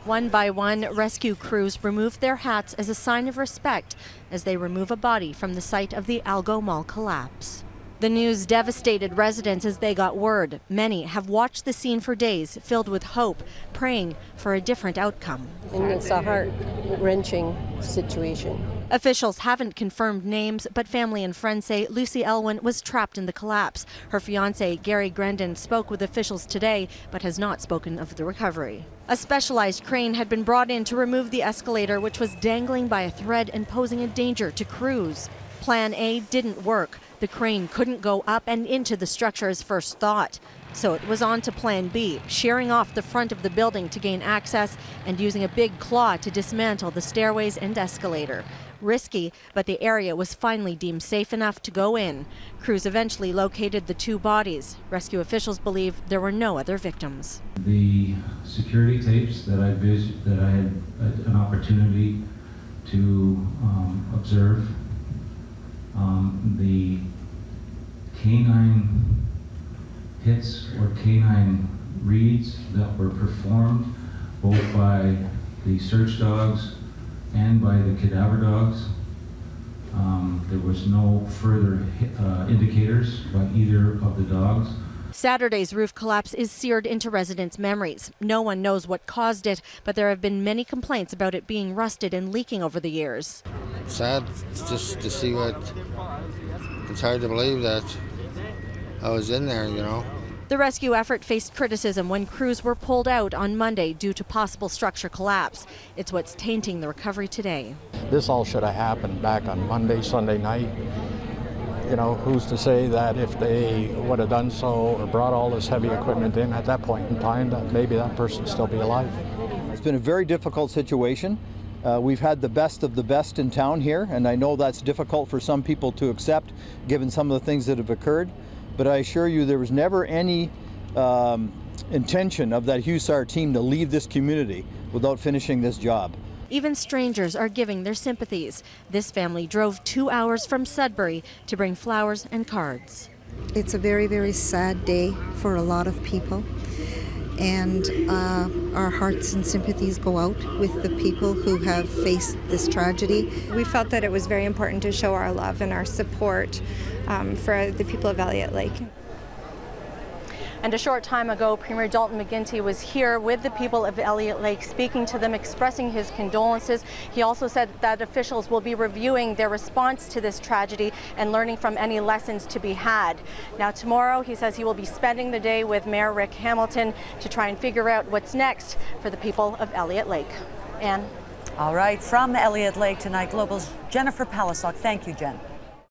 One by one, rescue crews removed their hats as a sign of respect as they remove a body from the site of the Algo Mall collapse. The news devastated residents as they got word. Many have watched the scene for days, filled with hope, praying for a different outcome. And it's a heart-wrenching situation. Officials haven't confirmed names, but family and friends say Lucy Elwin was trapped in the collapse. Her fiancé, Gary Grendon, spoke with officials today, but has not spoken of the recovery. A specialized crane had been brought in to remove the escalator, which was dangling by a thread and posing a danger to crews. Plan A didn't work. The crane couldn't go up and into the structure as first thought. So it was on to Plan B, shearing off the front of the building to gain access and using a big claw to dismantle the stairways and escalator. Risky, but the area was finally deemed safe enough to go in. Crews eventually located the two bodies. Rescue officials believe there were no other victims. The security tapes that I had an opportunity to observe, the canine hits or canine reads that were performed both by the search dogs and by the cadaver dogs. There was no further indicators by either of the dogs. Saturday's roof collapse is seared into residents' memories. No one knows what caused it, but there have been many complaints about it being rusted and leaking over the years. Sad just to see what, it's hard to believe that I was in there, you know. The rescue effort faced criticism when crews were pulled out on Monday due to possible structure collapse. It's what's tainting the recovery today. This all should have happened back on Monday, Sunday night. You know, who's to say that if they would have done so or brought all this heavy equipment in at that point in time, that maybe that person would still be alive. It's been a very difficult situation. We've had the best of the best in town here, and I know that's difficult for some people to accept given some of the things that have occurred. But I assure you there was never any intention of that Hussar team to leave this community without finishing this job. Even strangers are giving their sympathies. This family drove 2 hours from Sudbury to bring flowers and cards. It's a very, very sad day for a lot of people. And our hearts and sympathies go out with the people who have faced this tragedy. We felt that it was very important to show our love and our support for the people of Elliot Lake. And a short time ago, Premier Dalton McGuinty was here with the people of Elliot Lake, speaking to them, expressing his condolences. He also said that officials will be reviewing their response to this tragedy and learning from any lessons to be had. Now tomorrow, he says he will be spending the day with Mayor Rick Hamilton to try and figure out what's next for the people of Elliot Lake. Anne? All right, from Elliot Lake tonight, Global's Jennifer Palisoc. Thank you, Jen.